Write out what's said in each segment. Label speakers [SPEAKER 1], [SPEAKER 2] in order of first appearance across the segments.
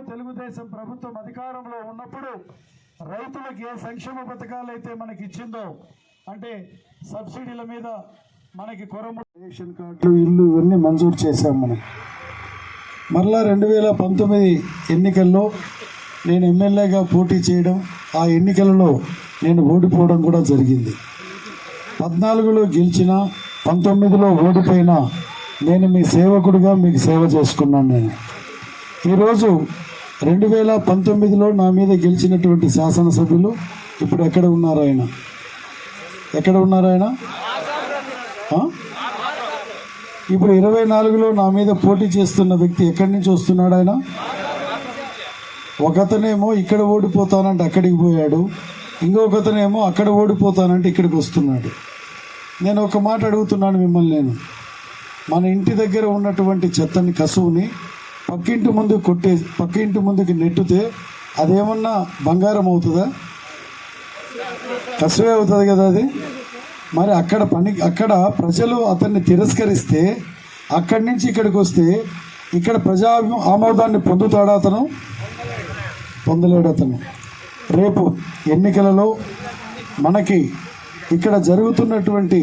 [SPEAKER 1] తెలుగుదేశం ప్రభుత్వం అధికారంలో ఉన్నప్పుడు రైతులకు ఏ సంక్షేమ పథకాలు అయితే మనకి ఇచ్చిందో, అంటే సబ్సిడీల మీద మనకి రేషన్ కార్డులు, ఇల్లు ఇవన్నీ మంజూరు చేశాం. మనం మరలా 2019 ఎన్నికల్లో నేను ఎమ్మెల్యేగా పోటీ చేయడం, ఆ ఎన్నికలలో నేను ఓడిపోవడం కూడా జరిగింది. 14లో గెలిచిన, 19లో ఓడిపోయినా నేను మీ సేవకుడిగా మీకు సేవ చేసుకున్నాను. నేను ఈరోజు 2019లో నా మీద గెలిచినటువంటి శాసనసభ్యులు ఇప్పుడు ఎక్కడ ఉన్నారు? ఆయన ఎక్కడ ఉన్నారు? ఆయన ఇప్పుడు 24లో నా మీద పోటీ చేస్తున్న వ్యక్తి ఎక్కడి నుంచి వస్తున్నాడు? ఆయన ఒకతనేమో ఇక్కడ ఓడిపోతానంటే అక్కడికి పోయాడు, ఇంకొకతనేమో అక్కడ ఓడిపోతానంటే ఇక్కడికి వస్తున్నాడు. నేను ఒక మాట అడుగుతున్నాను మిమ్మల్ని, నేను మన ఇంటి దగ్గర ఉన్నటువంటి చెత్తని, కసువుని పక్కింటి ముందుకి నెట్టితే అదేమన్నా బంగారం అవుతుందా? కసువే అవుతుంది కదా అది. మరి అక్కడ ప్రజలు అతన్ని తిరస్కరిస్తే, అక్కడి నుంచి ఇక్కడికి వస్తే ఇక్కడ ప్రజా ఆమోదాన్ని పొందుతాడా? అతను పొందలేడు. అతను రేపు ఎన్నికలలో మనకి ఇక్కడ జరుగుతున్నటువంటి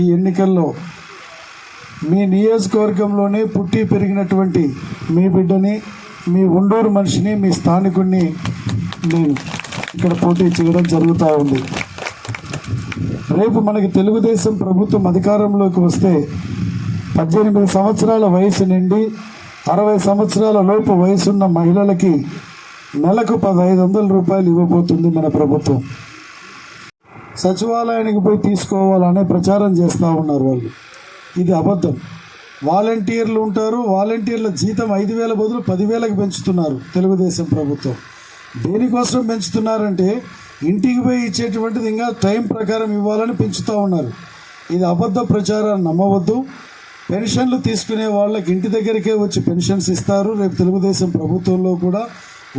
[SPEAKER 1] ఈ ఎన్నికల్లో మీ నియోజకవర్గంలోనే పుట్టి పెరిగినటువంటి మీ బిడ్డని, మీ ఉండూరు మనిషిని, మీ స్థానికుడిని నేను ఇక్కడ పోటీ చేయడం జరుగుతూ ఉంది. రేపు మనకి తెలుగుదేశం ప్రభుత్వం అధికారంలోకి వస్తే 18 సంవత్సరాల వయసు నుండి 60 సంవత్సరాల లోపు వయసున్న మహిళలకి నెలకు 1500 రూపాయలు ఇవ్వబోతుంది మన ప్రభుత్వం. సచివాలయానికి పోయి తీసుకోవాలనే ప్రచారం చేస్తూ ఉన్నారు వాళ్ళు. ఇది అబద్ధం. వాలంటీర్లు ఉంటారు, వాలంటీర్ల జీతం 5000 బదులు 10,000కి పెంచుతున్నారు తెలుగుదేశం ప్రభుత్వం. దేనికోసం పెంచుతున్నారంటే ఇంటికి పోయి ఇచ్చేటువంటిది ఇంకా టైం ప్రకారం ఇవ్వాలని పెంచుతూ ఉన్నారు. ఇది అబద్ధ ప్రచారాన్ని నమ్మవద్దు. పెన్షన్లు తీసుకునే వాళ్ళకి ఇంటి దగ్గరికే వచ్చి పెన్షన్స్ ఇస్తారు. రేపు తెలుగుదేశం ప్రభుత్వంలో కూడా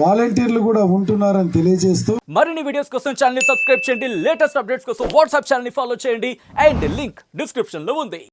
[SPEAKER 1] వాలంటీర్లు కూడా ఉంటున్నారని తెలియజేస్తూ,
[SPEAKER 2] మరిన్ని వీడియోస్ కోసం ఛానల్ ని సబ్స్క్రైబ్ చేయండి. లేటెస్ట్ అప్డేట్స్ కోసం వాట్సాప్ ఛానల్ ని ఫాలో చేయండి. అండ్ లింక్ డిస్క్రిప్షన్ లో ఉంది.